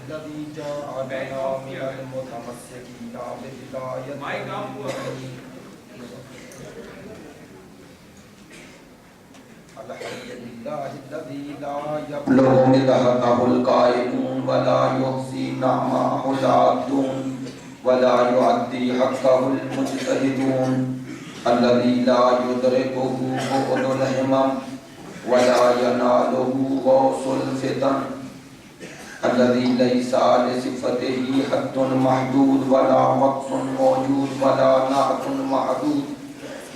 الذي جعلنا من المتمسكين بهدايته الحمد لله الذي لا يبلغ مدحه القائلون ولا يحصي نعمه العابدون ولا يؤدي حقه المجتهدون الذي لا يدركه بعد الهمم ولا يناله غوص الفتن الذي ليس لصفته حد محدود ولا وقت موجود ولا نعت معدود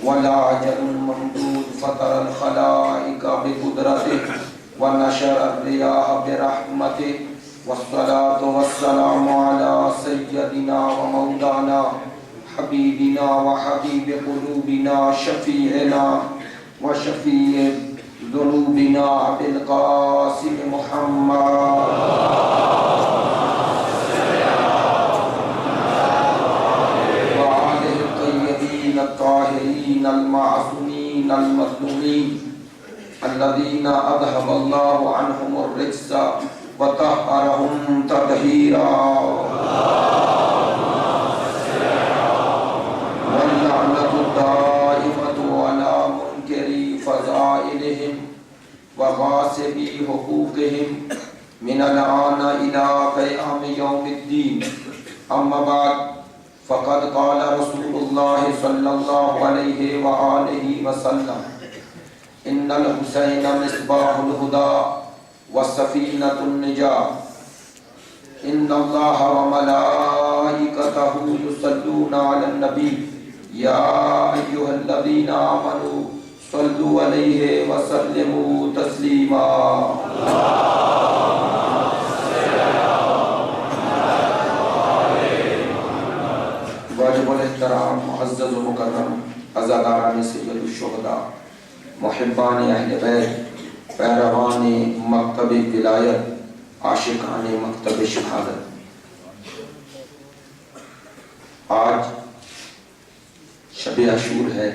ولا أجل ممدود فطر الخلائق بقدرته ونشر الرياح برحمته والصلاة والسلام على سيدنا ومولانا حبيبنا وحبيب قلوبنا شفيعنا وشفيع ذنوبنا أبي القاسم محمد وآله الطيبين الطاهرين المعصومين المظلومين الذين أذهب الله عنهم الرجس وطهرهم تطهيرا واللعنة الدائمة على منكري فضائلهم وغاصبي حقوقهم من الآن إلى قيام يوم الدين أما بعد فقد قال رسول الله صلى الله عليه وآله وسلم إن الحسين مصباح الهدى وسفينة النجاة إن الله وملائكته يصلون على النبي يا أيها الذين آمنوا صلوا عليه وسلموا تسليما واجب الاحترام معزز و مکرم عزاداران سید الشہداء محبان اہل بیت پیروان مکتب ولایت عاشقان مکتب شہادت آج شب عاشور ہے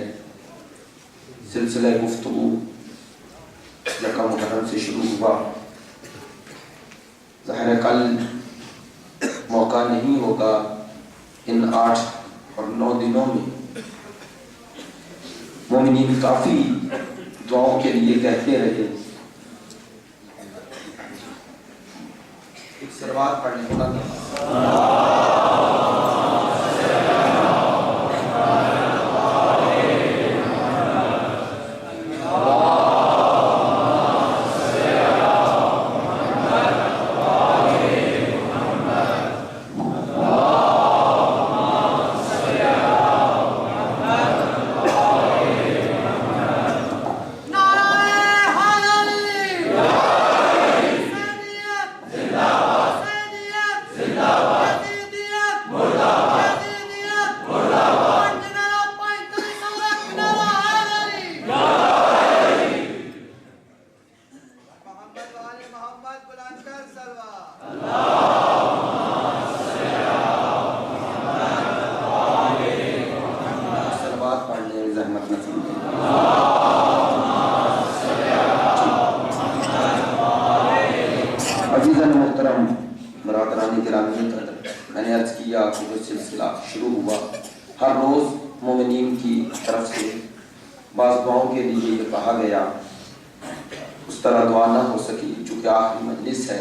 سلسلہ گفتگو یکم محرم سے شروع ہوا ظاہر کل موقع نہیں ہوگا ان 8 اور 9 دنوں میں مومنین کافی دعاؤں کے لیے کہتے رہے ایک سروات پڑھنے والا شروع ہوا ہر روز مومنین کی طرف سے بعض دعاؤں کے لیے یہ کہا گیا اس طرح دعا نہ ہو سکی چونکہ آخری مجلس ہے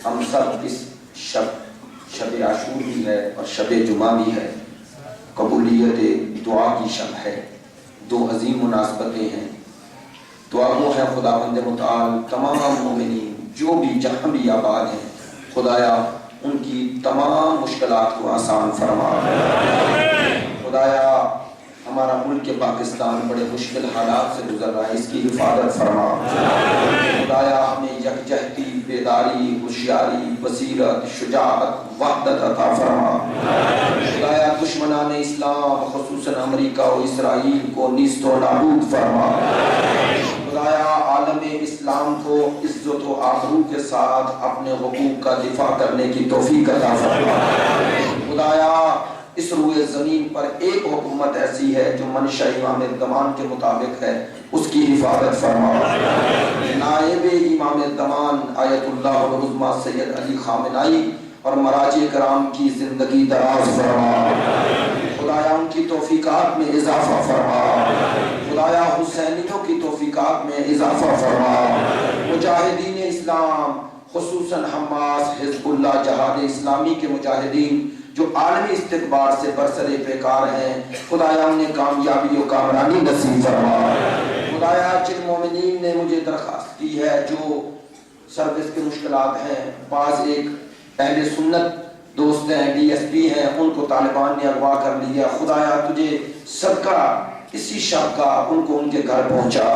ہم سب اس شب عاشور بھی ہے اور شب جمعہ بھی ہے قبولیت دعا کی شب ہے دو عظیم مناسبتیں ہیں دعا وہ ہے خداوند متعال تمام مومنین جو بھی جہاں بھی آباد ہیں خدایا ان کی تمام مشکلات کو آسان فرما خدایا ہمارا ملک پاکستان بڑے مشکل حالات سے گزر رہا ہے اس کی حفاظت فرما خدایا ہمیں یکجہتی بیداری ہوشیاری بصیرت شجاعت وحدت عطا فرما خدایا دشمنان اسلام خصوصاً امریکہ و اسرائیل کو نیست و نابود فرما خدایا عالم اسلام کو عزت و آبرو کے ساتھ اپنے حقوق کا دفاع کرنے کی توفیق عطا فرما خدایا اس روئے زمین پر ایک حکومت ایسی ہے جو منشا امام الزمان کے مطابق ہے اس کی حفاظت فرما نائب دمان آیت اللہ العظمیٰ سید علی خامنائی اور مراجع کرام کی زندگی دراز فرما، خدایا ان کی توفیقات میں اضافہ فرما، خدایا حسینیوں کی توفیقات میں اضافہ فرما، مجاہدین اسلام خصوصاً حماس، حزب اللہ، جہاد اسلامی کے مجاہدین جو عالمی استقبال سے برسر پیکار ہیں، خدایا انہیں کامیابی و کامرانی نصیب فرما۔ خدایا جن مومنین نے مجھے درخواست کی ہے جو سروس کے مشکلات ہیں، بعض ایک اہل سنت دوست ہیں، ڈی ایس پی ہیں، ان کو طالبان نے اغوا کر لیا، خدایا تجھے صدقہ اسی شب کا ان کو ان کے گھر پہنچا،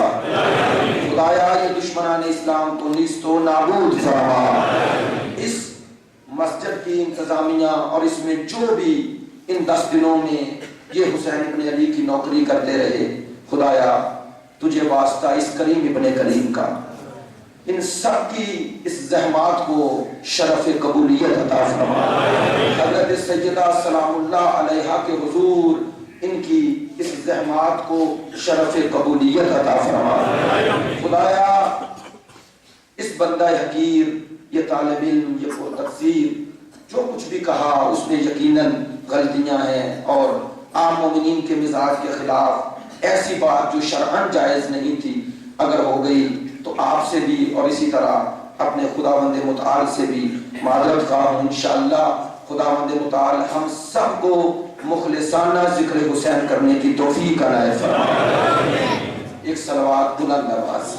خدایا یہ دشمنان اسلام کو نیست و نابود فرما۔ اس مسجد کی انتظامیہ اور اس میں جو بھی ان 10 دنوں میں یہ حسین ابن علی کی نوکری کرتے رہے، خدایا تجھے واسطہ اس کریم ابن کریم کا ان سب کی اس زحمات کو شرف قبولیت عطا فرما۔ حضرت سیدہ سلام اللہ علیہا کے حضور ان کی اس زحمات کو شرف قبولیت عطا فرما۔ خدایا اس بندہ حقیر، یہ طالب علم، یہ تقصیر جو کچھ بھی کہا اس میں یقیناً غلطیاں ہیں اور عام مومنین کے مزاج کے خلاف ایسی بات جو شرعاً جائز نہیں تھی اگر ہو گئی تو آپ سے بھی اور اسی طرح اپنے خداوند متعال سے بھی معذرت خواہ ہوں۔ انشاءاللہ خداوند متعال ہم سب کو مخلصانہ ذکر حسین کرنے کی توفیق عنایت فرمائے۔ ایک صلوات بلند آواز۔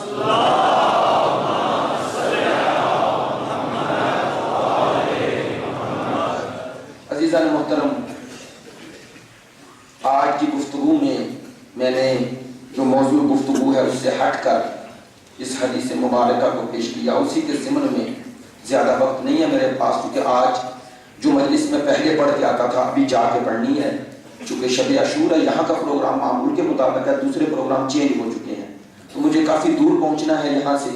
عزیزان محترم، آج کی گفتگو میں نے جو موضوع گفتگو ہے اس سے ہٹ کر اس حدیث مبارکہ کو پیش کیا، اسی کے ضمن میں زیادہ وقت نہیں ہے میرے پاس، کیونکہ آج جو مجلس میں پہلے پڑھ کے آتا تھا ابھی جا کے پڑھنی ہے، چونکہ شب عاشور ہے، یہاں کا پروگرام معمول کے مطابق ہے، دوسرے پروگرام چینج ہو چکے ہیں تو مجھے کافی دور پہنچنا ہے یہاں سے،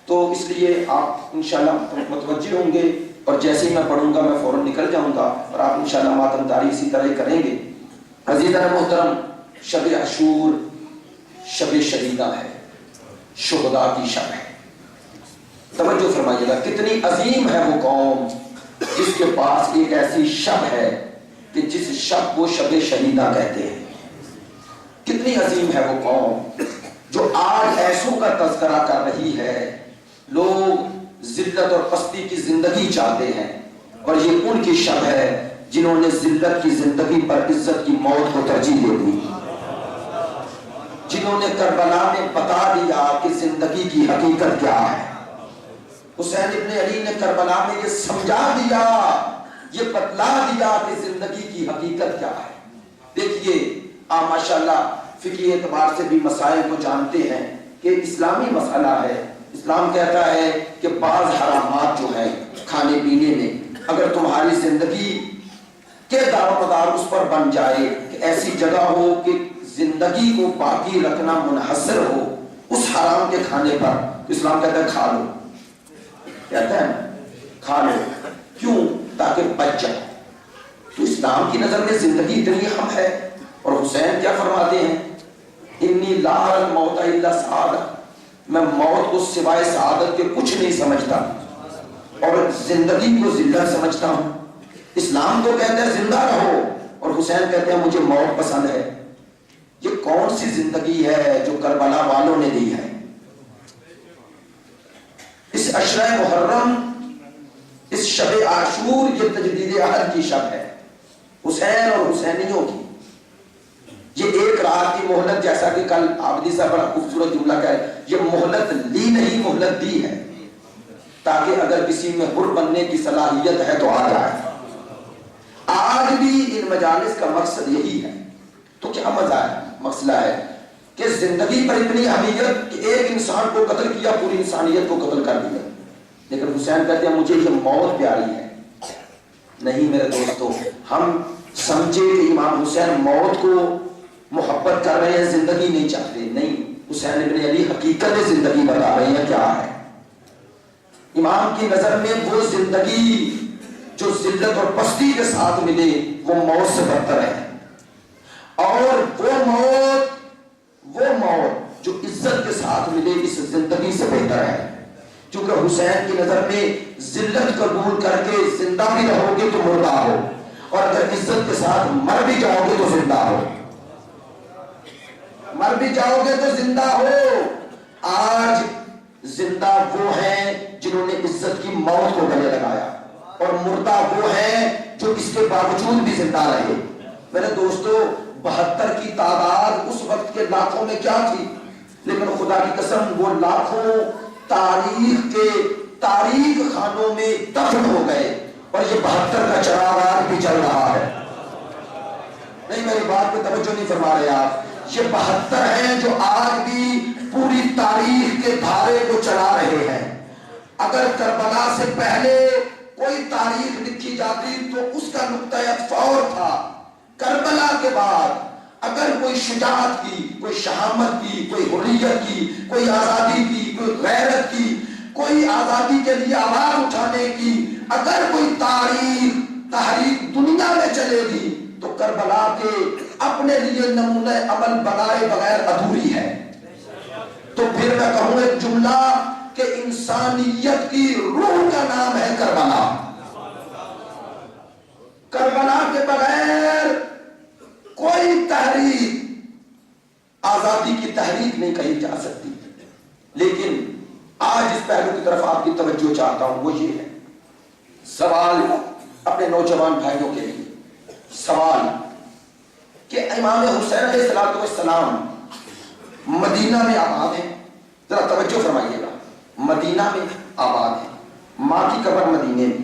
تو اس لیے آپ انشاءاللہ متوجہ ہوں گے اور جیسے ہی میں پڑھوں گا میں فوراً نکل جاؤں گا اور آپ انشاءاللہ ماتمداری اسی طرح ہی کریں گے۔ عزیزان محترم، شب عاشور شب شہیدہ ہے، شہداء کی شب ہے۔ توجہ فرمائیے گا، کتنی عظیم ہے وہ قوم جس کے پاس ایک ایسی شب ہے کہ جس شب کو شب شہیدہ کہتے ہیں۔ کتنی عظیم ہے وہ قوم جو آج ایسوں کا تذکرہ کر رہی ہے، لوگ ذلت اور پستی کی زندگی چاہتے ہیں اور یہ ان کی شب ہے جنہوں نے ذلت کی زندگی پر عزت کی موت کو ترجیح دے دی، جنہوں نے کربلا میں بتا دیا کہ زندگی کی حقیقت کیا ہے۔ حسین ابن علی نے کربلا میں یہ سمجھا دیا، یہ بتلا دیا کہ زندگی کی حقیقت کیا ہے۔ دیکھیے آپ ماشاءاللہ فقہی اعتبار سے بھی مسائل کو جانتے ہیں کہ اسلامی مسئلہ ہے، اسلام کہتا ہے کہ بعض حرامات جو ہیں کھانے پینے میں اگر تمہاری زندگی کے دار و مدار اس پر بن جائے کہ ایسی جگہ ہو کہ زندگی کو باقی رکھنا منحصر ہو اس حرام کے کھانے پر، تو اسلام کہتا ہے کھا لو، کہتا ہے کھا لو، کیوں؟ تاکہ بچ جائے۔ تو اسلام کی نظر میں زندگی اتنی اہم ہے، اور حسین کیا فرماتے ہیں؟ انی لا اری الموت الا سعادہ، میں موت کو سوائے سعادت کے کچھ نہیں سمجھتا اور زندگی کو ذلت سمجھتا ہوں۔ اسلام تو کہتا ہے زندہ رہو اور حسین کہتے ہیں مجھے موت پسند ہے۔ یہ کون سی زندگی ہے جو کربلا والوں نے دی ہے؟ اس عشرہ محرم، اس شب عاشور، یہ تجدید عہد کی شب ہے حسین اور حسینیوں کی۔ یہ ایک رات کی مہلت، جیسا کہ کل عابدی صاحب بڑا خوبصورت جملہ کہا ہے، یہ مہلت لی نہیں مہلت دی ہے، تاکہ اگر کسی میں حر بننے کی صلاحیت ہے تو آ جائے۔ آج بھی ان مجالس کا مقصد یہی ہے، تو کیا مزہ ہے؟ مسئلہ ہے کہ زندگی پر اتنی اہمیت کہ ایک انسان کو قتل کیا، پوری انسانیت کو قتل کر دیا، لیکن حسین کہتے ہیں مجھے یہ موت پیاری ہے۔ نہیں میرے دوستو، ہم سمجھے کہ امام حسین موت کو محبت کر رہے ہیں، زندگی نہیں چاہتے، نہیں، حسین ابن علی حقیقت زندگی بتا رہے ہیں کیا ہے۔ امام کی نظر میں وہ زندگی جو ذلت اور پستی کے ساتھ ملے وہ موت سے بدتر ہے، اور وہ موت جو عزت کے ساتھ ملے اس زندگی سے بہتر ہے۔ چونکہ حسین کی نظر میں ذلت قبول کر کے زندہ بھی رہو گے تو مردہ ہو، اور اگر عزت کے ساتھ مر بھی جاؤ گے تو زندہ ہو، مر بھی جاؤ گے تو زندہ ہو۔ آج زندہ وہ ہیں جنہوں نے عزت کی موت کو گلے لگایا، اور مردہ وہ ہیں جو اس کے باوجود بھی زندہ رہے۔ میرے دوستو 72 کی تعداد اس وقت کے لاکھوں میں کیا تھی، لیکن خدا کی قسم وہ لاکھوں تاریخ خانوں میں دفن ہو گئے، اور یہ 72 کا چراغ آج بھی چل رہا ہے۔ نہیں، میری بات پہ توجہ نہیں فرما رہے آپ۔ یہ 72 ہیں جو آج بھی پوری تاریخ کے دھارے کو چلا رہے ہیں۔ اگر کربلا سے پہلے کوئی تاریخ لکھی جاتی تو اس کا نقطہ عطف اور تھا، کربلا کے بعد اگر کوئی شجاعت کی، کوئی شہامت کی، کوئی حریت کی، کوئی آزادی کی، کوئی غیرت کی، کوئی آزادی کے لیے آواز اٹھانے کی اگر کوئی تحریک دنیا میں چلے گی تو کربلا کے اپنے لیے نمونہ عمل بنائے بغیر ادھوری ہے۔ تو پھر میں کہوں ایک جملہ کہ انسانیت کی روح کا نام ہے کربلا۔ کربلا کے بغیر کوئی تحریک آزادی کی تحریک نہیں کہی جا سکتی۔ لیکن آج اس پہلو کی طرف آپ کی توجہ چاہتا ہوں، وہ یہ ہے سوال اپنے نوجوان بھائیوں کے لیے، سوال کہ امام حسین علیہ السلام مدینہ میں آباد ہیں، ذرا توجہ فرمائیے گا، مدینہ میں آباد ہیں، ماں کی قبر مدینے میں،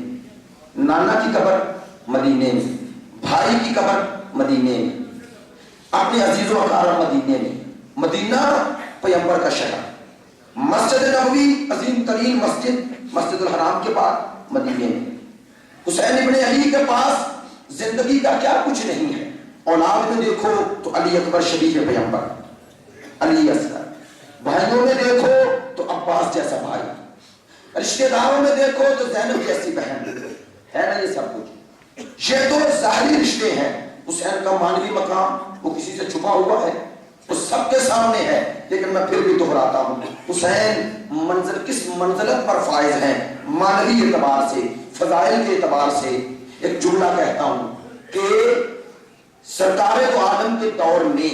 نانا کی قبر مدینے میں، بھائی کی قبر مدینے میں، اپنے عزیز و اقارب مدینے میں، مدینہ پیغمبر کا شہر، مسجد نبوی عظیم ترین مسجد الحرام کے بعد مدینے میں، حسین ابن علی کے پاس زندگی کا کیا کچھ نہیں ہے، اولاد میں دیکھو تو علی اکبر شریف پیغمبر، علی اصغر، بھائیوں میں دیکھو تو عباس جیسا بھائی، رشتہ داروں میں دیکھو تو زینب جیسی بہن ہے نا، یہ سب کچھ یہ تو ظاہری رشتے ہیں۔ حسین کا مانوی مقام وہ کسی سے چھپا ہوا ہے، وہ سب کے سامنے ہے، لیکن میں پھر بھی دہراتا ہوں حسین کس منزلت پر فائز ہیں مانوی اعتبار سے، فضائل کے اعتبار سے۔ ایک جملہ کہتا ہوں کہ سرکار دو عالم کے دور میں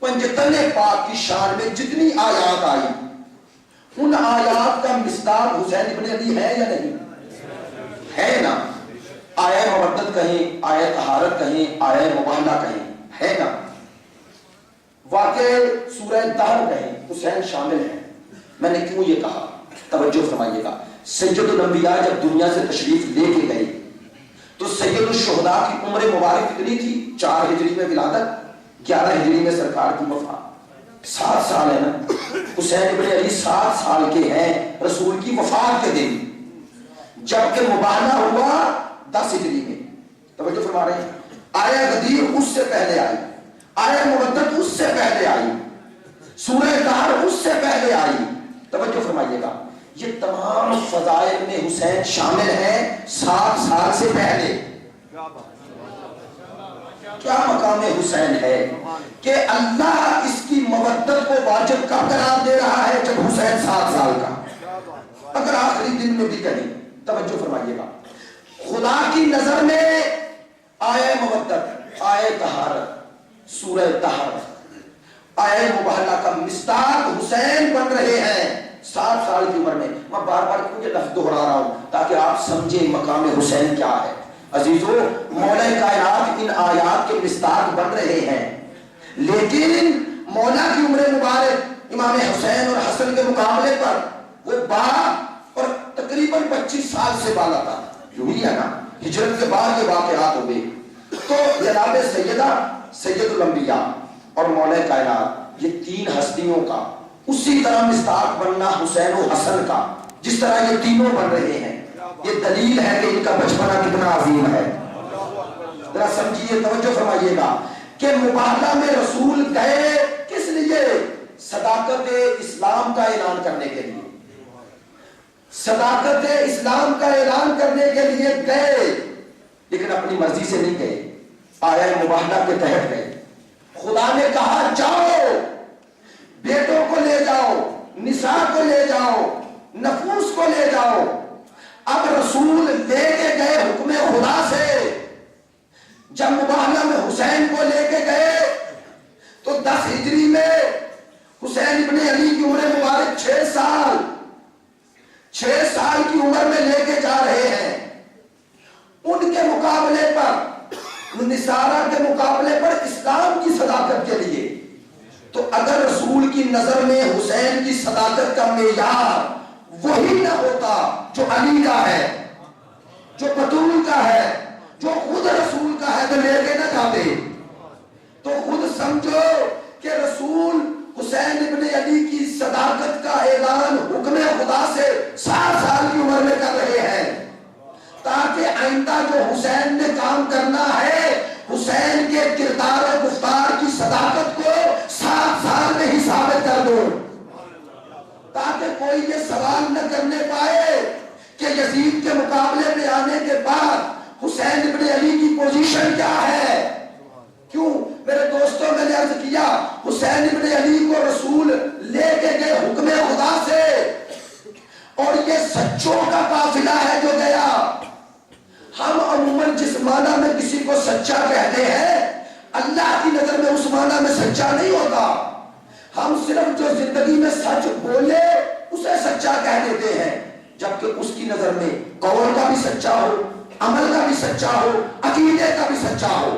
پنجتن پاک کی شان میں جتنی آیات آئی، ان آیات کا مصداق حسین ابن علی ہے یا نہیں؟ ہے نا؟ آیہ مودت کہیں، آیہ طہارت کہیں، آیہ مباہلہ کہیں، ہے نا؟ واقع سورہ دہر کہیں، حسین شامل ہے۔ میں نے کیوں یہ کہا، توجہ فرمائیے گا۔ سید الانبیاء جب دنیا سے تشریف لے کے گئے تو سید الشہداء کی عمر مبارک کتنی تھی؟ 4 ہجری میں ولادت، 11 ہجری میں سرکار کی وفات، 7 سال ہے نا۔ حسین ابن علی 7 سال کے ہیں رسول کی وفات کے دن، جبکہ مباہلہ ہوا 10 ہجری میں۔ توجہ فرما رہے ہیں؟ آیہ غدیر اس سے پہلے آئی، آیہ مودت اس سے پہلے آئی، سورہ دہر اس سے پہلے آئی۔ توجہ فرمائیے گا، یہ تمام فضائل میں حسین شامل ہیں 7 سال سے پہلے۔ کیا مقام حسین ہے کہ اللہ اس کی مودت کو واجب کب قرار دے رہا ہے؟ جب حسین 7 سال کا، اگر آخری دن میں بھی کہیں۔ توجہ فرمائیے گا، خدا کی نظر میں آیہ مودت، آیہ طہارت، سورہ طہر، آیہ مباہلہ کا مصداق حسین بن رہے ہیں 7 سال کی عمر میں۔ میں بار بار کیوں یہ لفظ دہرا رہا ہوں؟ تاکہ آپ سمجھیں مقام حسین کیا ہے۔ عزیزو، مولا کائنات ان آیات کے مصداق بن رہے ہیں، لیکن مولا کی عمر مبارک امام حسین اور حسن کے مقابلے پر وہ باپ اور تقریباً 25 سال سے بالا تھا۔ یوں ہی ہے نا، ہجرت کے بعد یہ واقعات ہو گئے۔ تو جناب سیدہ سید الانبیاء اور مولا کائنات، یہ 3 ہستیوں کا اسی طرح مصداق بننا حسین و حسن کا، جس طرح یہ تینوں بن رہے ہیں، یہ دلیل ہے کہ ان کا بچپنا کتنا عظیم ہے۔ ذرا سمجھیے، توجہ فرمائیے گا کہ مباہلہ میں رسول گئے کس لیے؟ صداقت اسلام کا اعلان کرنے کے لیے، صداقت اسلام کا اعلان کرنے کے لیے گئے، لیکن اپنی مرضی سے نہیں گئے، آیہ مباہلہ کے تحت گئے۔ خدا نے کہا جاؤ، بیٹوں کو لے جاؤ، نساء کو لے جاؤ، نفوس کو اب رسول لے کے گئے حکم خدا سے، جب مباہلہ میں حسین کو لے کے گئے تو 10 ہجری میں حسین ابن علی کی عمر مبارک 6 سال کی عمر میں لے کے جا رہے ہیں۔ ان کے مقابلے پر، نصارہ کے مقابلے پر اسلام کی صداقت کے لیے، تو اگر رسول کی نظر میں حسین کی صداقت کا معیار وہی نہ ہوتا جو علی کا ہے، جو بطول کا ہے، جو خود رسول کا ہے، تو لے کے نہ جاتے۔ تو خود سمجھو کہ رسول حسین ابن علی کی صداقت کا اعلان حکم خدا سے 7 سال کی عمر میں کر رہے ہیں، تاکہ آئندہ جو حسین نے کام کرنا ہے، حسین کے کردار و گفتار کی صداقت کو 7 سال میں ہی ثابت کر دو، تاکہ کوئی یہ سوال نہ کرنے پائے کہ یزید کے مقابلے میں آنے کے بعد حسین ابن علی کی پوزیشن کیا ہے۔ کیوں میرے دوستوں، میں نے عرض کیا حسین ابن علی کو رسول لے کے گئے حکم خدا سے، اور یہ سچوں کا قافلہ ہے جو گیا۔ ہم عموماً جس معنی میں کسی کو سچا کہتے ہیں، اللہ کی نظر میں اس معنی میں سچا نہیں ہوتا۔ ہم صرف جو زندگی میں سچ بولے اسے سچا کہہ دیتے ہیں، جبکہ اس کی نظر میں قول کا بھی سچا ہو، عمل کا بھی سچا ہو، عقیدے کا بھی سچا ہو۔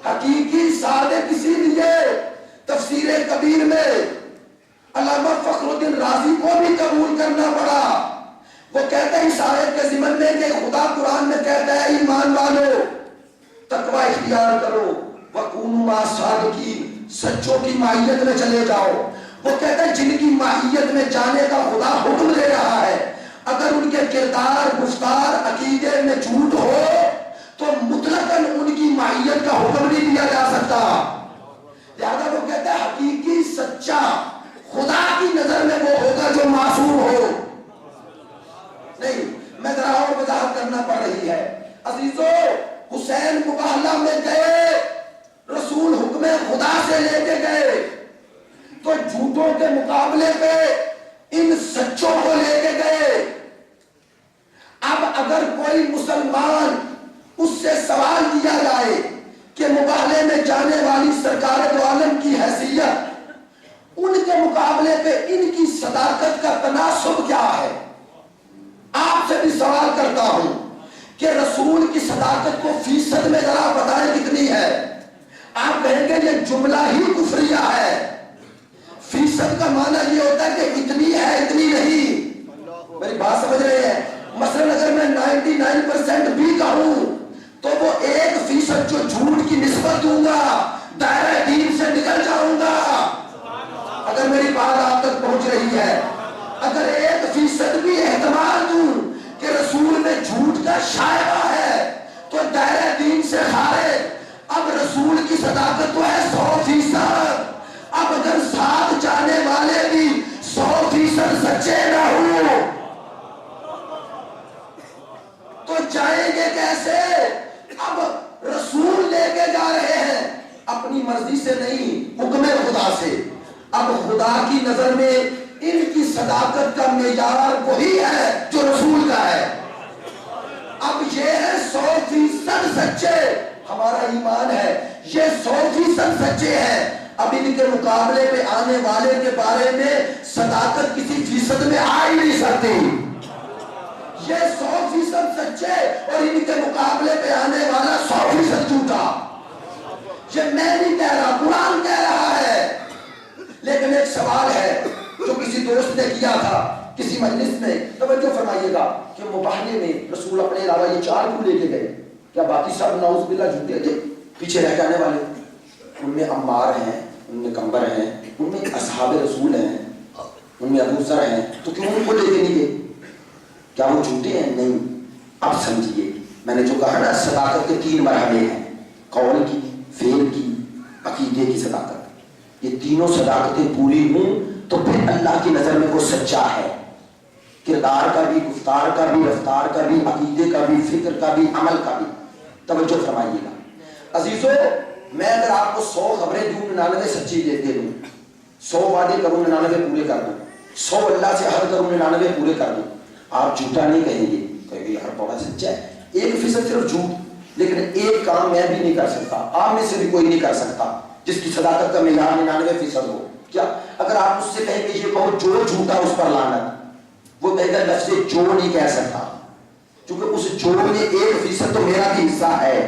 حقیقی صادق اسی لیے تفسیر کبیر میں علامہ فخر الدین رازی کو بھی قبول کرنا پڑا۔ وہ کہتے ہیں اس آیت کے ضمن میں کہ خدا قرآن میں کہتا ہے ایمان والو تقوی اختیار کرو وَكُونُوا مَعَ الصَّادِقِينَ، سچوں کی ماہیت میں چلے جاؤ۔ وہ کہتے ہیں جن کی ماہیت میں جانے کا خدا حکم دے رہا ہے، اگر ان کے کردار، گفتار، عقیدے میں جھوٹ ہو تو مطلقاً ان کی ماہیت کا حکم نہیں دیا جا سکتا۔ لہذا وہ کہتا ہے حقیقی سچا خدا کی نظر میں وہ ہوگا جو معصوم ہو۔ نہیں، میں ذرا اور وضاحت کرنا پڑ رہی ہے۔ عزیزو، حسین مباہلہ میں گئے، رسول حکم خدا سے لے کے گئے، تو جھوٹوں کے مقابلے پہ ان سچوں کو لے کے گئے۔ اب اگر کوئی مسلمان اس سے سوال کیا جائے کہ مباہلے میں جانے والی سرکار دو عالم کی حیثیت، ان کے مقابلے پہ ان کی صداقت کا تناسب کیا ہے، آپ سے بھی سوال کرتا ہوں کہ رسول کی صداقت کو فیصد میں ذرا بتائیں کتنی ہے۔ آپ کہیں گے یہ جملہ ہی کفریہ ہے۔ فیصد کا معنی یہ ہوتا ہے کہ اتنی ہے اتنی نہیں۔ میری بات سمجھ رہے ہیں؟ مثلا اگر میں 99% بھی کہوں تو وہ 1% جو جھوٹ کی نسبت دوں گا دائرہ دین سے نکل جاؤں گا۔ اگر میری بات آپ تک پہنچ رہی ہے، اگر 1% بھی احتمال دوں کہ رسول میں جھوٹ کا شائبہ ہے تو دائرہ دین سے خارج۔ اب رسول کی صداقت تو ہے 100%۔ اب اگر ساتھ جانے والے بھی 100% سچے نہ ہوں تو جائیں گے کیسے؟ اب رسول لے کے جا رہے ہیں اپنی مرضی سے نہیں، حکم خدا سے۔ اب خدا کی نظر میں ان کی صداقت کا معیار وہی ہے جو رسول کا ہے۔ اب یہ ہے 100% سچے، ہمارا ایمان ہے یہ 100% سچے ہیں۔ اب ان کے مقابلے میں آنے والے کے بارے میں صداقت کسی فیصد میں آ ہی نہیں سکتی۔ یہ 100% سچے اور ان کے مقابلے پہ آنے والا 100% جھوٹا۔ یہ میں نہیں کہہ رہا، قرآن کہہ رہا ہے۔ لیکن ایک سوال ہے جو کسی دوست نے کیا تھا کسی مجلس میں، توجہ فرمائیے گا، کہ مباہلے میں رسول اپنے علاوہ یہ 4 کیوں لے کے گئے؟ کیا باقی سب نعوذ باللہ جھوٹے تھے پیچھے رہ جانے والے؟ ان میں عمار ہیں، ان میں کمبر ہیں، ان میں اصحاب رسول ہیں، ان میں ابو ذر ہیں، تو کیوں ان کو لے کے نہیں گئے؟ کیا وہ جھوٹے ہیں؟ نہیں۔ اب سمجھیے میں نے جو کہا نا، صداقت کے 3 مرحلے ہیں، قول کی، فعل کی، عقیدے کی صداقت۔ یہ تینوں صداقتیں پوری ہوں تو پھر اللہ کی نظر میں وہ سچا ہے، کردار کا بھی، گفتار کا بھی، رفتار کا بھی، عقیدے کا بھی، فکر کا بھی، عمل کا بھی۔ توجہ فرمائیے گا عزیزو، میں اگر آپ کو 100 خبریں دوں 99 سچی دے دوں، 100 وعدے کروں 99 پورے کر دوں، 100 اللہ سے عہد کروں 99 پورے کر دوں، آپ جھوٹا نہیں کہیں گے، کہیں گے یار بڑا سچا ہے، 1% صرف جھوٹ، لیکن ایک کام میں بھی نہیں کر سکتا، آپ میں سے بھی کوئی نہیں کر سکتا جس کی صداقت کا معیار 99% ہو. کیا اگر آپ اس سے کہیں کہ یہ بہت جو جھوٹا اس پر لعنت، وہ کہے گا لفظ جو نہیں کہہ سکتا، کیونکہ اس جو میں 1% تو میرا بھی حصہ ہے.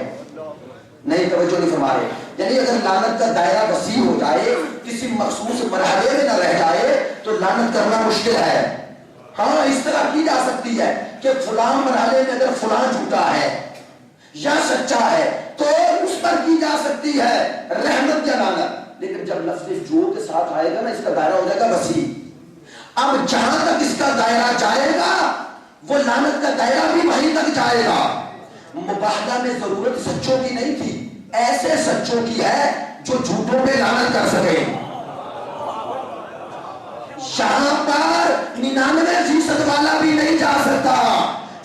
نہیں توجہ نہیں فرما رہے. یعنی اگر لعنت کا دائرہ وسیع ہو جائے، کسی مخصوص مرحلے میں نہ رہ جائے تو لعنت کرنا مشکل ہے. ہاں اس طرح کی جا سکتی ہے کہ فلاں مرحلے میں اگر فلاں جھوٹا ہے یا سچا ہے تو اس پر کی جا سکتی ہے رحمت یا لعنت، لیکن جب لفظ جو کے ساتھ آئے گا نا اس کا دائرہ ہو جائے گا وسیع. اب جہاں تک اس کا دائرہ جائے گا وہ لعنت کا دائرہ بھی وہیں تک جائے گا. مباہدہ میں ضرورت سچوں کی نہیں تھی، ایسے سچوں کی ہے جو جھوٹوں پہ لعنت کر سکے. یہاں پر 99% والا بھی نہیں جا سکتا،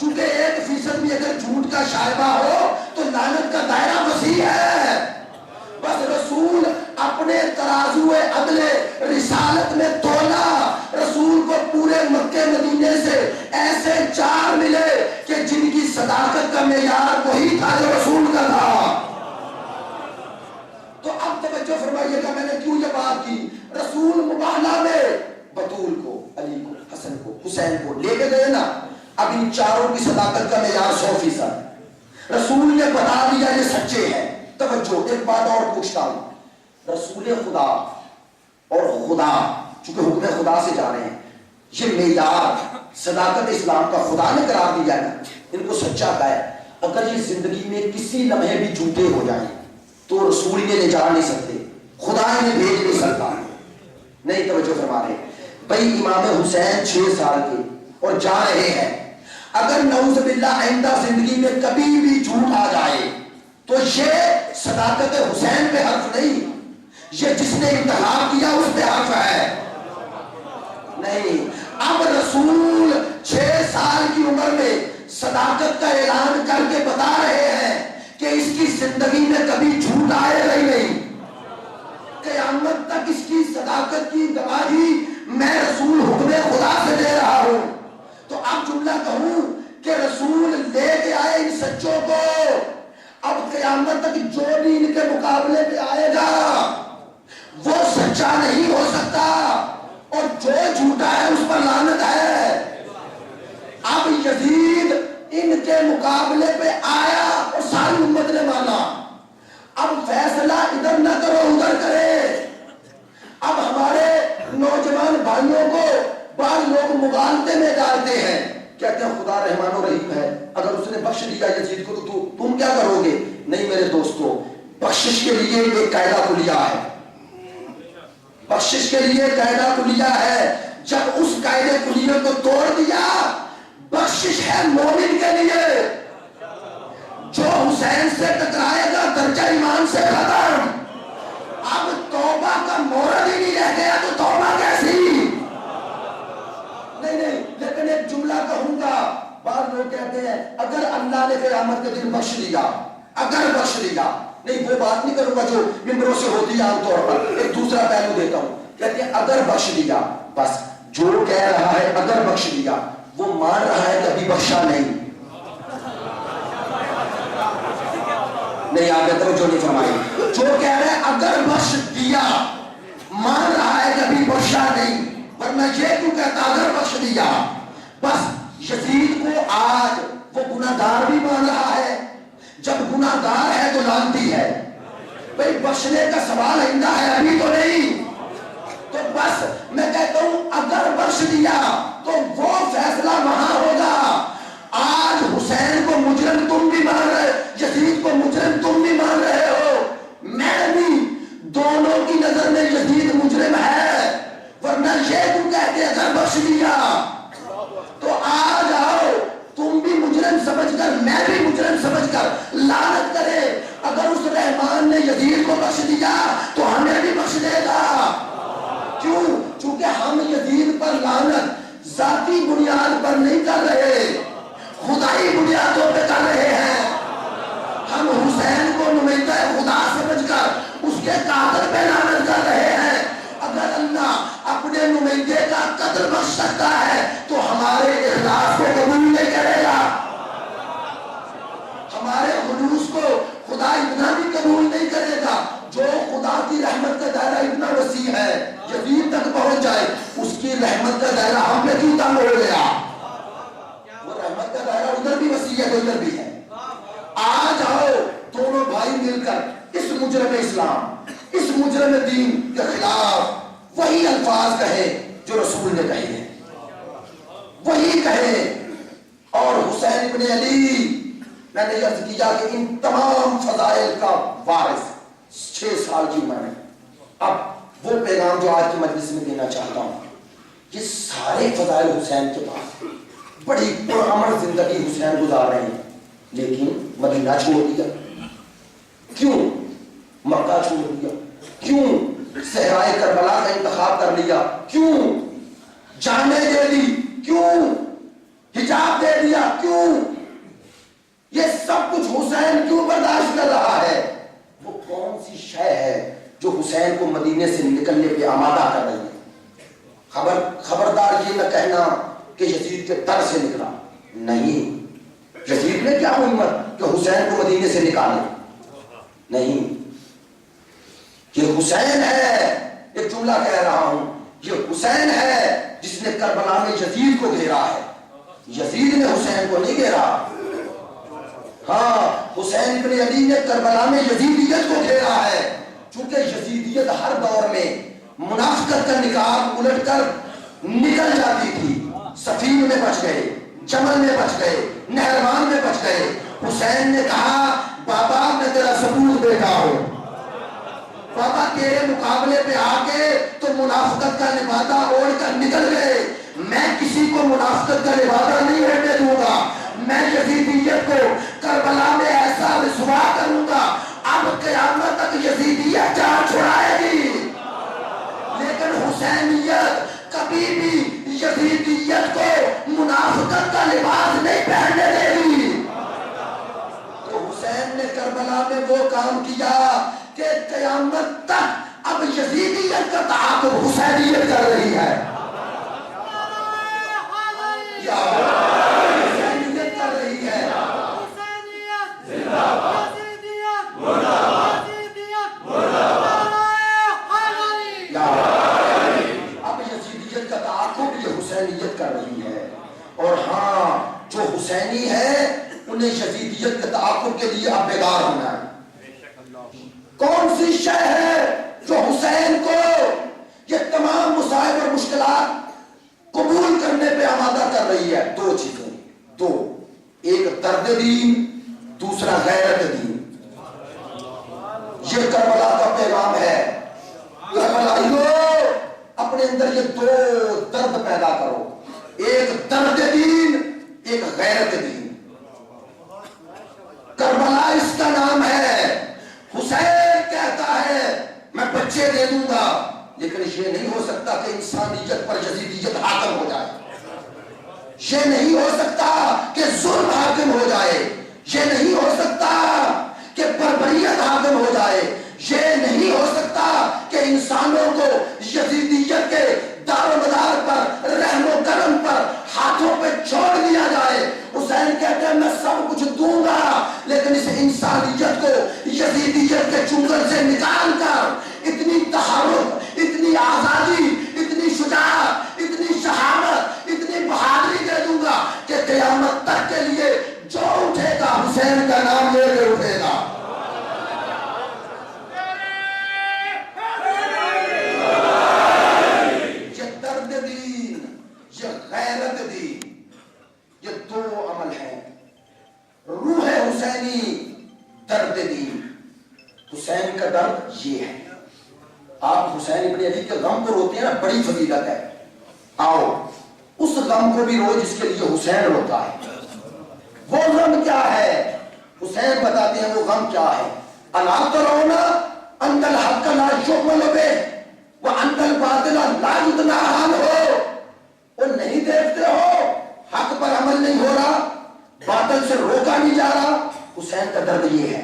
چونکہ 1% بھی اگر جھوٹ کا شائبہ ہو تو لعنت کا دائرہ وسیع ہے. بس رسول اپنے ترازو عدل رسالت میں تولا، رسول کو پورے مکے مدینے سے ایسے چار ملے کہ جن کی صداقت کا معیار وہی تھا جو رسول کا تھا. تو اب توجہ فرمائیے گا میں نے کیوں یہ بات کی. رسول مباہلہ میں بطول کو، علی کو، حسن کو، حسین کو لے کے گئے نا، اب ان چاروں کی صداقت کا معیار 100%. رسول نے بتا دیا یہ سچے ہیں. توجہ ایک بات اور پوچھتا ہوں، رسول خدا اور خدا چونکہ حکم خدا سے جا رہے ہیں، یہ معیار صداقت اسلام کا خدا نے قرار دیا نا، ان کو سچا کہا ہے. اگر یہ زندگی میں کسی لمحے بھی جھوٹے ہو جائیں تو رسول نے لے جا نہیں سکتے، خدا انہیں بھیج نہیں سکتا. نہیں توجہ فرما رہے. بھائی امام حسین 6 سال کے اور جا رہے ہیں، اگر نعوذ باللہ آئندہ زندگی میں کبھی بھی جھوٹ آ جائے تو یہ صداقت حسین پہ حرف نہیں، یہ جس نے انتخاب کیا اس پہ حرف ہے. نہیں، اب رسول 6 سال کی عمر میں صداقت کا اعلان کر کے بتا رہے ہیں کہ اس کی زندگی میں کبھی جھوٹ آئے گا ہی نہیں، قیامت تک اس کی صداقت کی گواہی میں رسول حکم خدا سے دے رہا ہوں. تو اب جملہ کہوں کہ رسول لے کے آئے ان سچوں کو، اب قیامت تک جو بھی ان کے مقابلے پہ آئے گا وہ سچا نہیں ہو سکتا، اور جو جھوٹا ہے اس پر لعنت ہے. اب یزید ان کے مقابلے پہ آیا اور ساری امت نے مانا. اب فیصلہ ادھر نہ کرو ادھر کرے. اب ہمارے نوجوان بھائیوں کو بعض لوگ مغالطے میں ڈالتے ہیں، کہتے ہیں خدا رحمان و رحیم ہے، اگر اس نے بخش دیا یزید کو تو تم کیا کرو گے؟ نہیں میرے دوستو، بخشش کے لیے ایک قاعدہ کلیہ ہے، بخشش کے لیے قاعدہ کلیہ ہے. جب اس قاعدے کلیہ کو توڑ دیا، بخشش ہے مومن کے لیے. جو حسین سے ٹکرائے گا درجہ ایمان سے ختم. اب توبہ کا مورد ہی نہیں رہ گیا تو توبہ کیسی؟ نہیں، لیکن ایک جملہ کہوں گا. بعض لوگ کہتے ہیں اگر اللہ نے قیامت کے دن بخش دیا، اگر بخش دیا، نہیں وہ بات نہیں کروں گا جو ممبروں سے ہوتی ہے عام طور پر. ایک دوسرا پہلو دیتا ہوں، کہتے ہیں اگر بخش دیا، بس جو کہہ رہا ہے اگر بخش دیا وہ مان رہا ہے کبھی بخشا نہیں. نہیں آگے توجہ نہیں فرمائی. جو کہہ رہا ہے اگر بخش دیا مان رہا ہے کبھی بخشا نہیں، ورنہ یہ کیوں کہتا اگر بخش دیا. بس یزید کو آج وہ گناہگار بھی مان رہا ہے، جب گناہگار ہے تو لعنتی ہے. بھئی بخشنے کا سوال آئندہ ہے، ابھی تو نہیں. تو بس میں کہتا ہوں اگر بخش دیا تو وہ فیصلہ وہاں ہوگا. آج حسین کو مجرم تم بھی مان رہے، یزید کو مجرم تم بھی مان رہے ہو، میں بھی. دونوں کی نظر میں یزید مجرم ہے، ورنہ یہ تم کہتے اگر بخش دیا. تو آ جاؤ تم بھی مجرم سمجھ کر، میں بھی مجرم سمجھ کر لعنت کرے. اگر اس رحمان نے یزید کو بخش دیا تو ہمیں بھی بخش دے گا. کیوں؟ چونکہ ہم یزید پر لعنت ذاتی بنیاد پر نہیں کر رہے، خدائی بنیادوں پہ کر رہے ہیں. ہم حسین کو نمائندہ خدا سمجھ کر اس کے قاتل پہ لعنت کر رہے ہیں. اگر اللہ اپنے نمائندے کا قتل بخش سکتا ہے تو ہمارے اخلاص کو رحمت کا دائرہ ہم پہ کیوں تنگ ہو گیا؟ وہ رحمت کا دائرہ ادھر بھی وسیع ہے تو ادھر بھی ہے. آج آؤ دونوں بھائی مل کر اس مجرم اسلام، اس مجرم دین کے خلاف وہی الفاظ کہے جو رسول نے کہے ہیں، وہی کہے. اور حسین ابن علی، میں نے عرض کیا کہ ان تمام فضائل کا وارث 6 سال کی عمر میں. اب وہ پیغام جو آج کی مجلس میں دینا چاہتا ہوں، یہ سارے فضائل حسین کے پاس، بڑی پرامن زندگی حسین گزار رہے ہیں، لیکن مدینہ چھوڑ دیا. کیوں مکہ چھوڑ دیا؟ کیوں صحرائے کربلا کا انتخاب کر لیا؟ کیوں جانیں دے دی؟ کیوں حجاب دے دیا؟ کیوں یہ سب کچھ حسین کیوں برداشت کر رہا ہے؟ وہ کون سی شے ہے جو حسین کو مدینے سے نکلنے پہ آمادہ کر رہی ہے؟ خبردار یہ نہ کہنا کہ یزید کے در سے نکلا. نہیں، یزید نے کیا ہمت کہ حسین کو مدینے سے نکالے؟ نہیں، یہ حسین ہے، ایک جملہ کہہ رہا ہوں، یہ حسین ہے جس نے کربلا میں یزید کو گھیرا ہے. یزید نے حسین کو نہیں گھیرا. ہاں، حسین ابن علی نے کربلا میں یزیدیت کو گھیرا ہے، چونکہ یزیدیت ہر دور میں منافقت کا نقاب الٹ کر نکل جاتی تھی. سفین میں بچ گئے، جمل میں بچ گئے، نہروان میں بچ گئے. حسین نے کہا بابا میں تیرا ثبوت بیٹا ہوں، بابا تیرے مقابلے پہ آ کے تو منافقت کا لبادہ اوڑھ کر نکل گئے، میں کسی کو منافقت کا لبادہ نہیں رہنے دوں گا. میں یزیدیت کو کربلا میں ایسا رسوا کروں گا اب قیامت تک یزیدیت جان چھڑائے گی، لیکن حسینیت کبھی بھی یزیدیت کو منافقت کا لباس نہیں پہننے دے گی. تو حسین نے کربلا میں وہ کام کیا کہ قیامت تک اب یزیدیت کا تعاقب حسینیت کر رہی ہے. حسینیت کر رہی ہے. اب یزیدیت کا تعاقب یہ حسینیت کر رہی ہے. اور ہاں، جو حسینی ہے انہیں یزیدیت کے تعاقب کے لیے اب بیدار ہونا ہے. کون سی شے ہے جو حسین کو یہ تمام مصائب اور مشکلات قبول کرنے پہ آمادہ کر رہی ہے؟ 2 چیزیں، 2، ایک درد دین، دوسرا غیرت دین. یہ کربلا کا پیغام ہے. کربلائیو اپنے اندر یہ 2 درد پیدا کرو، ایک درد دین، ایک غیرت دین. کربلا اس کا نام ہے. حسین کہتا ہے میں بچے دے دوں گا، لیکن یہ نہیں ہو سکتا کہ انسانیت پر یزیدیت حاکم ہو جائے. یہ نہیں ہو سکتا کہ ظلم حاکم ہو جائے. یہ نہیں ہو سکتا کہ بربریت حاکم ہو جائے. یہ نہیں ہو سکتا کہ انسانوں کو یزیدیت کے دار و مدار پر، رحم و کرم پر ہاتھوں پہ چھوڑ دیا جائے. حسین کہتے ہیں میں سب کچھ دوں گا، لیکن اس انسانیت کو یزیدیت کے چنگل سے نکال کر اتنی تحرک، اتنی آزادی، اتنی شجاعت، اتنی شہامت، اتنی بہادری دے دوں گا کہ قیامت تک کے لیے جو اٹھے گا حسین کا نام لے کے اٹھے گا. یہ درد دین، یہ غیرت دین، یہ 2 عمل ہیں. روح حسینی، درد دین. حسین کا درد یہ ہے. آپ حسین ابن علی کے غم کو روتے ہیں نا، بڑی فضیلت ہے. آؤ اس غم کو بھی رو جس کے لیے حسین روتا ہے. وہ غم کیا ہے؟ حسین بتاتے ہیں وہ غم کیا ہے. الا ترون ان الحق لا یحمل به وان الباطل لا یدنى عنه. وہ نہیں دیکھتے ہو حق پر عمل نہیں ہو رہا، باطل سے روکا نہیں جا رہا. حسین کا درد یہ ہے.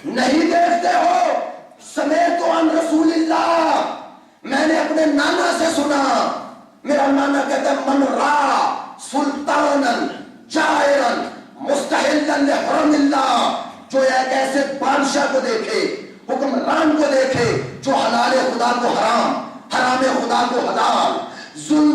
نہیں دیکھتے ہو سمیت عن رسول اللہ، میں نے اپنے نانا سے سنا. میرا نانا کہتا ہے من را سلطانا جائرا مستحلا لحرم اللہ. جو ایک ایسے بادشاہ کو دیکھے، حکمران کو دیکھے جو حلال خدا کو حرام، حرام خدا کو حلال، ظلم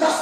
10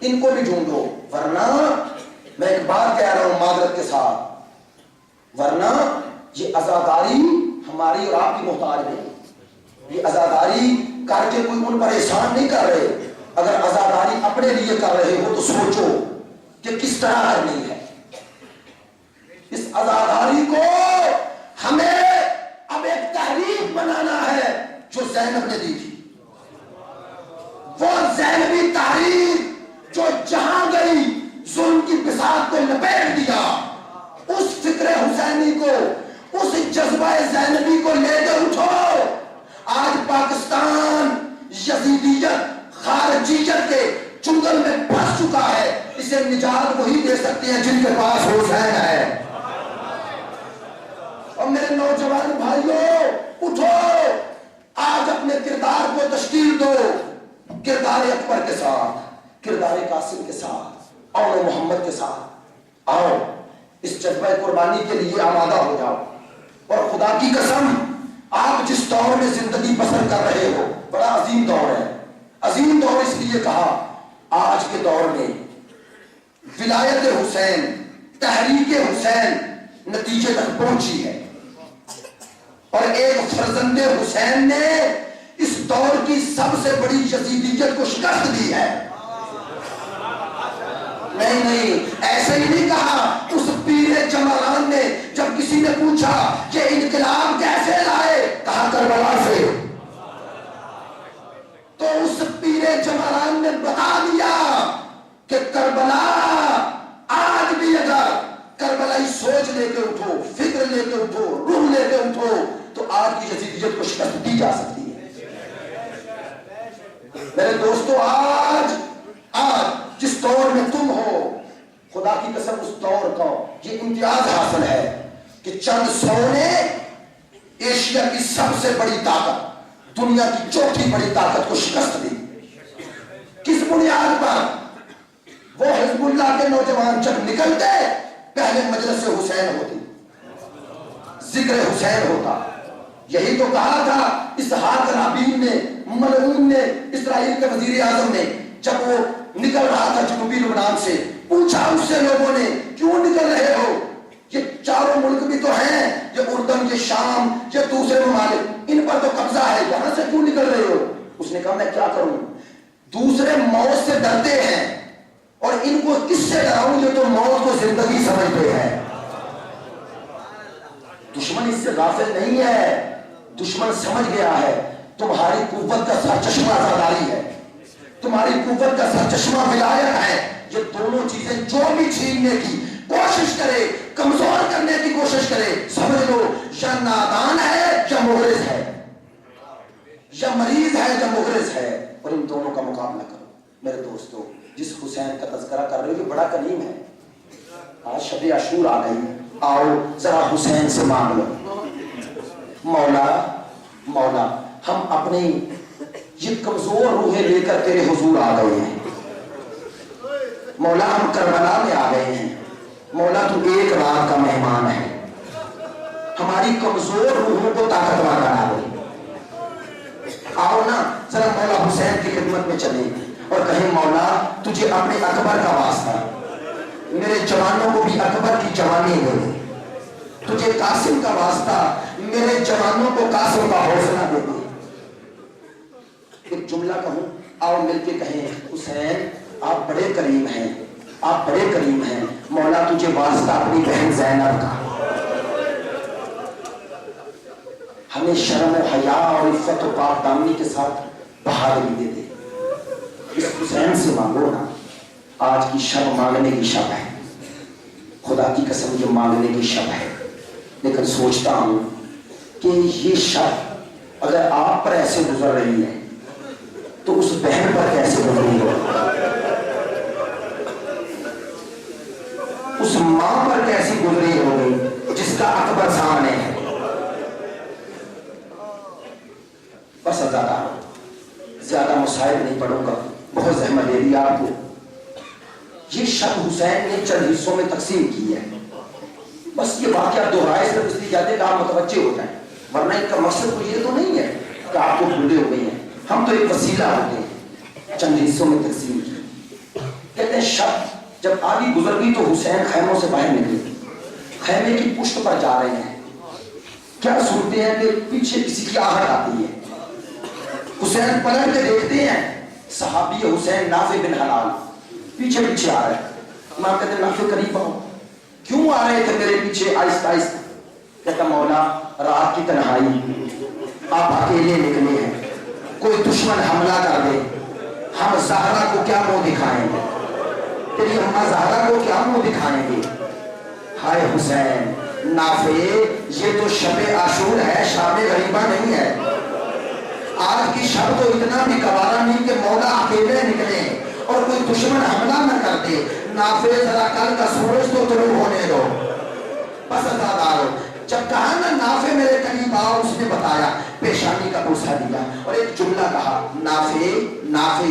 ان کو بھی ڈھونڈو، ورنہ میں ایک بات کہہ رہا ہوں معذرت کے ساتھ، ورنہ یہ عزاداری ہماری اور آپ کی محتاج نہیں، یہ عزاداری کر کے کوئی ان پر احسان نہیں کر رہے، اگر عزاداری اپنے لیے کر رہے ہو تو سوچو کہ کس طرح کرنی ہے۔ اس عزاداری کو ہمیں اب ایک تحریک بنانا ہے جو زینب نے دی تھی، وہ زینبی تحریک جو جہاں گئی ظلم کی بساط کو لپیٹ دیا، اس فکر حسینی کو، اس جذبہ زینبی کو لے کر اٹھو۔ آج پاکستان یزیدیت خارجیت کے چنگل میں پھنس چکا ہے، اسے نجات وہی دے سکتے ہیں جن کے پاس حسین ہے۔ اور میرے نوجوان بھائیوں اٹھو، آج اپنے کردار کو تشکیل دو، کردار اکبر کے ساتھ، کردار قاسم کے ساتھ، اور محمد کے ساتھ آؤ، اس جذبہ قربانی کے لیے آمادہ ہو جاؤ۔ اور خدا کی قسم آپ جس دور میں زندگی بسر کر رہے ہو بڑا عظیم دور ہے، عظیم دور اس لیے کہا، آج کے دور میں ولایت حسین، تحریک حسین نتیجے تک پہنچی ہے، اور ایک فرزند حسین نے اس دور کی سب سے بڑی یزیدیت کو شکست دی ہے۔ نہیں ایسے ہی نہیں کہا، اس پیر جمالان نے جب کسی نے پوچھا کہ انقلاب کیسے لائے، کہا کربلا سے، تو اس پیر جمالان نے بتا دیا کہ کربلا آج بھی اگر کربلائی سوچ لے کے اٹھو، فکر لے کے اٹھو، روح لے کے اٹھو تو آج کی یزیدیت کو شکست دی جا سکتی ہے۔ میرے دوستو، آج جس دور میں تم ہو، خدا کی قسم اس دور کا یہ امتیاز حاصل ہے کہ چند سو نے ایشیا کی سب سے بڑی طاقت، دنیا کی چوتھی بڑی طاقت کو شکست دی۔ کس بنیاد پر؟ وہ حزب اللہ کے نوجوان جب نکلتے پہلے مجلس حسین ہوتی، ذکر حسین ہوتا۔ یہی تو کہا تھا اسحاق رابین نے، ملعون نے، اسرائیل کے وزیر اعظم نے، جب وہ نکل رہا تھا جنوبی لبنان سے، پوچھا اس سے لوگوں نے کیوں نکل رہے ہو، یہ چاروں ملک بھی تو ہیں، یہ اردن، یہ شام، یہ دوسرے ممالک، ان پر تو قبضہ ہے، یہاں سے کیوں نکل رہے ہو؟ اس نے کہا میں کیا کروں، دوسرے موت سے ڈرتے ہیں اور ان کو کس سے ڈراؤں، یہ تو موت کو زندگی سمجھتے ہیں۔ دشمن اس سے غافل نہیں ہے، دشمن سمجھ گیا ہے تمہاری قوت کا سرچشمہ عزاداری ہے، تمہاری قوت کا سرچشمہ ولایت ہے۔ یہ دونوں چیزیں جو بھی چھیننے کی کوشش کرے، کمزور کرنے کی کوشش کرے، سمجھ لو یا نادان ہے یا مغرض ہے، یا مریض ہے یا مغرض ہے، اور ان دونوں کا مقابلہ کرو۔ میرے دوستو، جس حسین کا تذکرہ کر رہے ہو یہ بڑا کلیم ہے۔ آج شب عاشور آ گئی، آؤ ذرا حسین سے مانگ لو، مولا ہم اپنی یہ کمزور روحیں لے کر تیرے حضور آ گئے ہیں، مولا ہم کربلا میں آ گئے ہیں، مولا تو ایک رات کا مہمان ہے، ہماری کمزور روحوں کو طاقتور بنا دے۔ آؤ نا ذرا مولا حسین کی خدمت میں چلیں اور کہیں مولا تجھے اپنے اکبر کا واسطہ، میرے جوانوں کو بھی اکبر کی جوانی دے دے، تجھے قاسم کا واسطہ، میرے جوانوں کو قاسم کا حوصلہ دے دے۔ ایک جملہ کہوں، آؤ مل کے کہیں حسین آپ بڑے کریم ہیں، آپ بڑے کریم ہیں، مولا تجھے واسطہ اپنی بہن زینب کا، ہمیں شرم و حیا اور عفت و پاک دامنی کے ساتھ بہادری دے دے۔ اس حسین سے مانگو نا، آج کی شب مانگنے کی شب ہے، خدا کی قسم یہ مانگنے کی شب ہے، لیکن سوچتا ہوں کہ یہ شب اگر آپ پر ایسے گزر رہی ہے تو اس بہن پر کیسے گزری ہو، اس ماں پر کیسی گزری ہوگی جس کا اکبر سامنے ہے۔ بس زیادہ مسائل نہیں پڑھوں گا، بہت زحمت دے دی آپ کو۔ یہ شب حسین نے چند حصوں میں تقسیم کی ہے، بس یہ واقعہ دہرائے صرف اس لیے جاتے کہ آپ متوجہ ہو جائیں، ورنہ ان کا مقصد تو یہ تو نہیں ہے کہ آپ کو بھولے ہو گئی ہیں، ہم تو ایک وسیلہ ہوتے ہیں۔ چند حصوں میں تقسیم کی، شب جب آگے گزر گئی تو حسین خیموں سے باہر نکلے، خیمے کی پشت پر جا رہے ہیں، کیا سنتے ہیں کہ پیچھے کسی کی آہٹ آتی ہے، حسین پلٹ کے دیکھتے ہیں، صحابی حسین نافع بن حلال پیچھے پیچھے آ رہے ہیں۔ امام کہتے ہیں نافع قریب آؤ، کیوں آ رہے تھے میرے پیچھے آہستہ آہستہ؟ کہتا مولا رات کی تنہائی، آپ اکیلے نکلے ہیں، کوئی دشمن حملہ کر دے، ہم زہرا کو کیا منہ دکھائیں گے، تیری اماں زہرا کو کیا منہ دکھائیں گے؟ ہائے حسین نافع، یہ تو شب عاشور ہے، شام غریبہ نہیں ہے۔ آج کی شب تو اتنا بھی گوارا نہیں کہ مولا اکیلے نکلے اور کوئی دشمن حملہ نہ کر دے۔ نافع ذرا کل کا سورج تو طلوع ہونے دو۔ بس ازادارو، جب کہا نا نافع میرے قریب آؤ، اس نے بتایا، پیشانی کا بوسہ دیا اور ایک جملہ کہا، نافع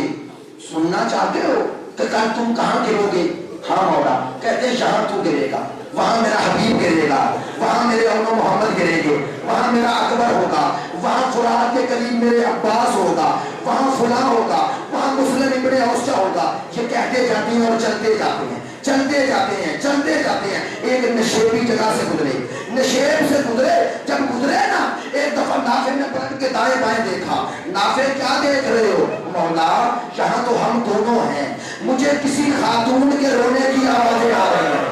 سننا چاہتے ہو کہ کل تم کہاں گرو گے؟ ہاں مولا۔ کہتے ہیں یہاں تو گرے گا، وہاں میرا حبیب گرے گا، وہاں میرے اولو محمد گرے گے، وہاں میرا اکبر ہوگا، وہاں فرات کے قریب میرے عباس ہوگا، وہاں فلاں ہوگا، وہاں مسلم ابن اوسچہ ہوگا۔ یہ کہتے جاتے ہیں اور چلتے جاتے ہیں، چلتے جاتے ہیں، چلتے جاتے ہیں۔ ایک نشیبی جگہ سے گزرے، نشیب سے گزرے، جب گزرے نا ایک دفعہ نافع نے پلٹ کے دائیں بائیں دیکھا۔ نافع کیا دیکھ رہے ہو؟ مولا یہاں تو ہم دونوں ہیں، مجھے کسی خاتون کے رونے کی آوازیں آ رہی ہیں۔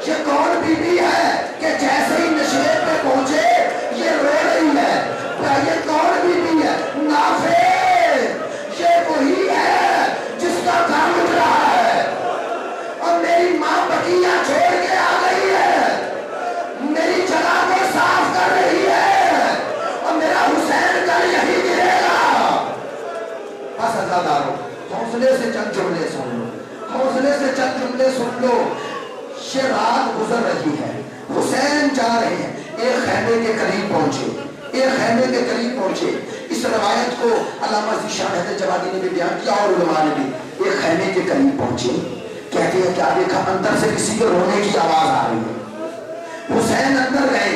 یہ کون بی بی ہے کہ جیسے ہی نشیب پہ پہنچے یہ رو رہی ہے؟ یہ کون بی بی ہے؟ نافع، یہ وہی ہے جس کا گھر اٹھ رہا ہے اور میری ماں بقیہ چھوڑ کے آ گئی ہے، میری جگہ کو صاف کر رہی ہے اور میرا حسین کل یہی گرے گا۔ بس ازادارو، حوصلے سے چند جملے سن لو، حوصلے سے چند جملے سن لو۔ یہ رات گزر رہی ہے، حسین جا رہے ہیں، ایک خیمے کے قریب پہنچے، ایک خیمے کے قریب پہنچے۔ اس روایت کو علامہ ذیشان حیدر جوادی نے بھی بیان کیا اور علماء نے بھی۔ ایک خیمے کے قریب پہنچے، کہتے ہیں کیا دیکھا؟ اندر سے کسی کے رونے کی آواز آ رہی ہے۔ حسین اندر گئے،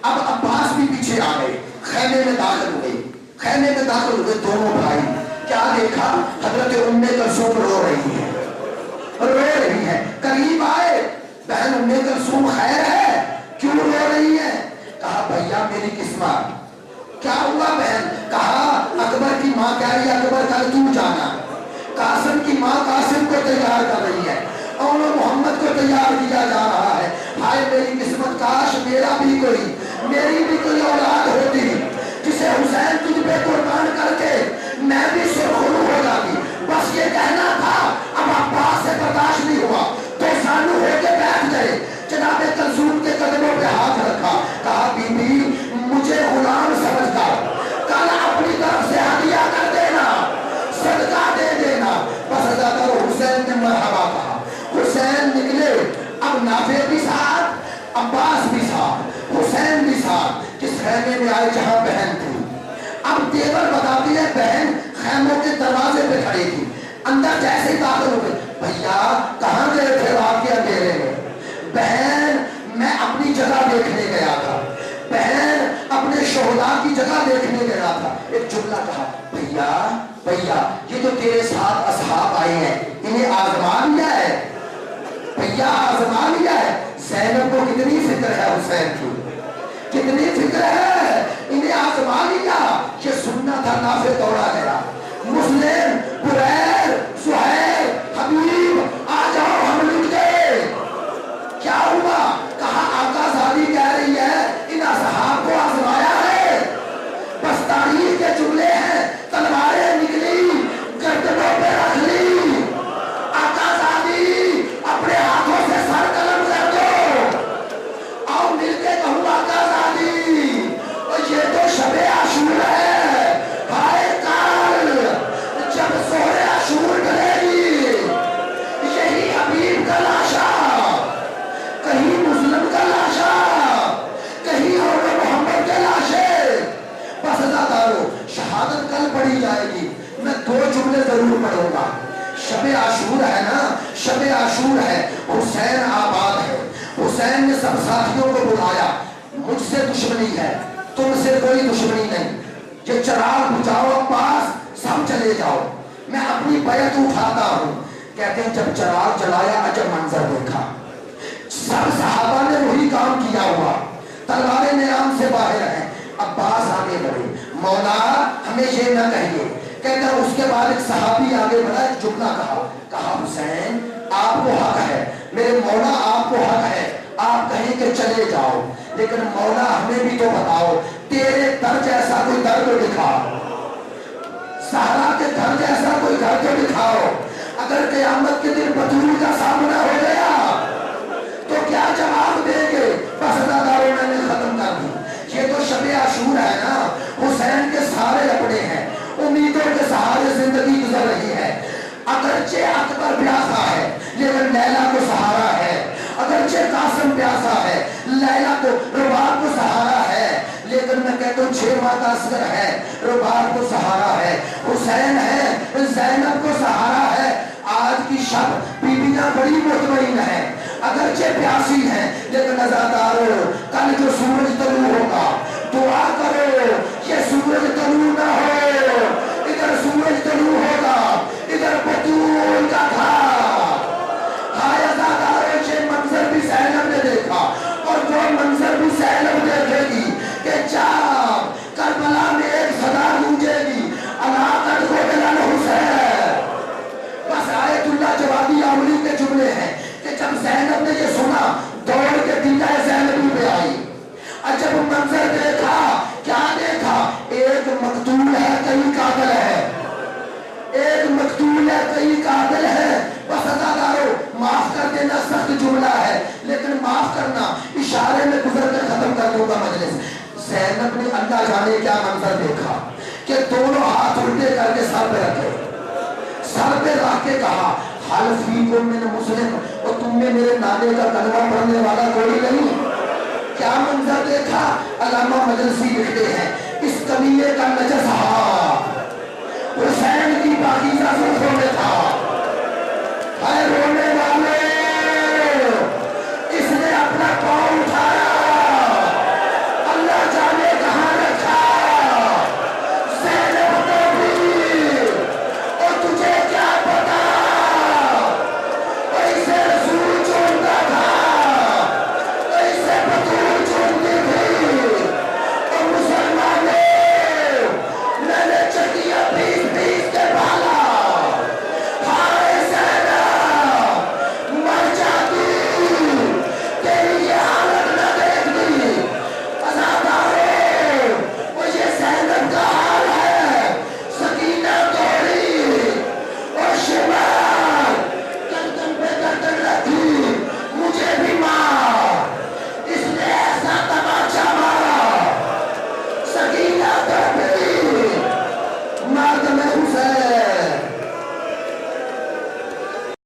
اب عباس بھی پیچھے آ گئے، خیمے میں داخل ہوئے، خیمے میں داخل ہوئے دونوں بھائی۔ کیا دیکھا؟ حضرت ام کلثوم رو رہی ہے، رو رہی ہے۔ قریب آئے، بہن ام کلثوم خیر ہے؟ کیوں رو رہی ہے؟ کہا بھیا میری قسمت۔ کیا ہوا بہن؟ کہا اکبر کی ماں کہہ رہی ہے اکبر کل تو جانا، قاسم کی ماں قاسم کو تیار کر رہی ہے، اولو محمد کو تیار کیا جا رہا ہے۔ ہائے میری قسمت، کاش میری بھی کوئی اولاد ہوتی جسے حسین تجھ پہ قربان کر کے میں بھی سرخرو ہو جاتی۔ بس یہ کہنا تھا، اب عباس سے برداشت نہیں ہوا تو سانو ہو کے بیٹھ گئے۔ جناب کلثوم کے قدموں پہ ہاتھ رکھا، کہا بی بی مجھے غلام سمجھ کر کل اپنی طرف سے ہدیہ کر دینا، صدقہ دے دینا۔ بس ازادارو، حسین نے مرحبا کہا، حسین نکلے۔ اب نافع بھی ساتھ، عباس بھی ساتھ، حسین بھی ساتھ، کس خیمے میں آئے جہاں بہن تھی۔ اب دیور بتاتی ہے بہن خیموں کے دروازے پہ کھڑی تھی، اندر جیسے ہی داخل ہو گئے، بھیا کہاں گئے تھے رات کے اندھیرے میں؟ بہن میں اپنی جگہ دیکھنے گیا تھا، بہن اپنے شہداء کی جگہ دیکھنے گیا تھا۔ ایک جملہ کہا، بھیا یہ جو تیرے ساتھ اصحاب آئے ہیں انہیں آزما لیا ہے؟ بھیا آزما لیا ہے؟ زینب کو کتنی فکر ہے حسین کی، کتنی فکر ہے، انہیں آزما لیا۔ یہ سننا تھا، نافع دوڑا گیا، مسلم قریب سہیل حبیب آ جاؤ ہم لٹ گئے۔ کیا ہوا؟ کہا آقا زادی کہہ رہی ہے ان اصحاب کو آزمایا ہے۔ بس تاریخ کے جملے ہیں، تلواریں نکلی گردنوں پہ رکھ لی، آقا زادی اپنے ہاتھوں سے سر قلم کر دو، آؤ مل کے کہوں آقا زادی اور یہ تو شب عاشور ہے۔ ہائے کل جب ظہر عاشور ڈلے گی، یہی حبیب کا لاشا، کہیں مسلم کا لاشا، کہیں اور محمد کے لاشے۔ بس ازادارو، شہادت کل پڑھی جائے گی، میں 2 جملے ضرور پڑھوں گا۔ شب عاشور ہے نا، شب عاشور ہے، حسین آباد ہے۔ حسین نے سب ساتھیوں کو بلایا، مجھ سے دشمنی ہے، تم سے کوئی دشمنی نہیں، یہ چراغ بجھاؤ عباس، سب چلے جاؤ، میں اپنی بیعت اٹھاتا ہوں۔ کہتے ہیں جب چراغ جلایا عجب منظر دیکھا، سب صحابہ نے وہی کام کیا ہوا، تلواریں نیام سے باہر ہیں۔ عباس آگے بڑھے، مولا ہمیں یہ نہ کہیے، کہتا اس کے بعد ایک صحابی آگے بڑھا، ایک جملہ کہا حسین آپ کو حق ہے، میرے مولا آپ کو حق ہے، آپ کہیں کہ چلے جاؤ، لیکن مولا ہمیں بھی تو بتاؤ تیرے در جیسا کوئی در تو دکھاؤ، سہرا کے گھر جیسا کوئی گھر تو دکھاؤ۔ اگر قیامت کے دن بطول کا سامنا ہو گیا تو کیا جواب دیں گے؟ بس اداداروں میں نے ختم کر دی، یہ تو شب عاشور ہے نا، حسین کے سہارے اپنے ہیں، امیدوں کے سہارے زندگی گزر رہی ہے۔ اگرچہ اکبر پیاسا ہے لیکن لیلا کو سہارا ہے، اگرچہ قاسم پیاسا ہے لیلا کو رباب کو سہارا ہے، لیکن میں کہتا ہوں 6 ماہ کا اصغر ہے رباب کو سہارا ہے، حسین ہے زینب کو سہارا ہے۔ آج کی شب بیویاں بڑی مطمئن ہیں، اگرچہ پیاسی ہیں لیکن عزادارو کل جو سورج طلوع ہوگا دعا کرو یہ سورج طلوع نہ ہو، ادھر سورج طلوع ہوگا ادھر بطول کا تھا۔ ہائے عزادارو یہ منظر بھی زینب نے دیکھا اور وہ منظر بھی زینب دیکھے گی کہ جب کربلا میں ایک صدا گونجے گی الا تدخل الحسین۔ بس آیت اللہ جوادی عاملی کے جملے ہیں کہ جب زینب نے یہ سنا دوڑ کے دیدہ زینبی پہ آئی، عجب منظر دیکھا، کیا دیکھا؟ ایک مقتول ہے کئی قاتل ہے، ایک مقتول ہے کئی قاتل ہے۔ بس عزادارو معاف کر دینا سخت جملہ ہے لیکن معاف کرنا اشارے میں گزر کر ختم کر دوں گا مجلس۔ زینب نے اللہ جانے کیا منظر دیکھا کہ دونوں ہاتھ الٹے کر کے سر پہ رکھے، سر پہ رکھ کے کہا حل فیکم من مسلم، اور تم میں میرے نانے کا کلمہ پڑھنے والا کوئی نہیں؟ کیا منظر دیکھا؟ علامہ مجلسی لکھتے ہیں اس کمینے کا نجس ہاتھ حسین کی پاکیزہ زلفوں میں تھا، ہائے رونے